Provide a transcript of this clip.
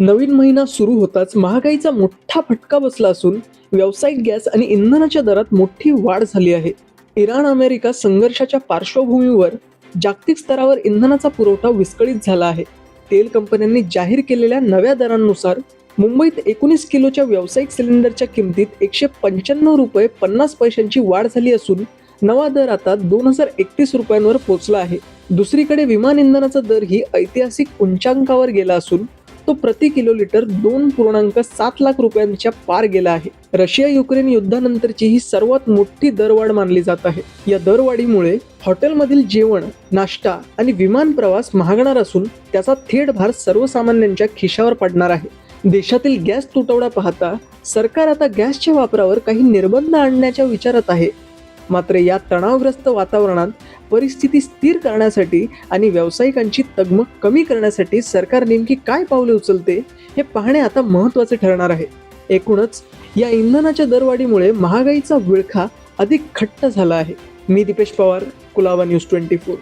नवीन महिना सुरू होताच महागाईचा मोठा फटका बसला असून व्यावसायिक गॅस आणि इंधनाच्या दरात मोठी वाढ झाली आहे. इराण अमेरिका संघर्षाच्या पार्श्वभूमीवर जागतिक स्तरावर इंधनाचा पुरवठा विस्कळीत झाला आहे. तेल कंपन्यांनी जाहीर केलेल्या नव्या दरांनुसार मुंबईत 19 किलोच्या व्यावसायिक सिलेंडरच्या किमतीत 195 रुपये 50 पैशांची वाढ झाली असून नवा दर आता 2031 रुपयांवर पोहोचला आहे. दुसरीकडे विमान इंधनाचा दरही ऐतिहासिक उच्चांकावर गेला असून तो प्रति किलोलीटर 2.7 लाख रुपयांच्या पार गेला आहे. रशिया युक्रेन युद्धानंतरची ही सर्वात मोठी दरवाढ मानली जात आहे. या दरवाढीमुळे हॉटेलमधील जेवण, नाश्ता आणि विमान प्रवास महागणार असून त्याचा थेट भार सर्वसामान्यांच्या खिशावर पडणार आहे. देशातील गॅस तुटवडा पाहता सरकार आता गॅसच्या वापरावर काही निर्बंध आणण्याच्या विचारात आहे. मात्र या तणावग्रस्त वातावरणात परिस्थिती स्थिर करण्यासाठी आणि व्यावसायिकांची तगमग कमी करण्यासाठी सरकार नेमकी काय पावले उचलते हे पाहणे आता महत्त्वाचे ठरणार आहे. एकूणच या इंधनाच्या दरवाढीमुळे महागाईचा विळखा अधिक घट्ट झाला आहे. मी दीपेश पवार, कुलाबा न्यूज 24.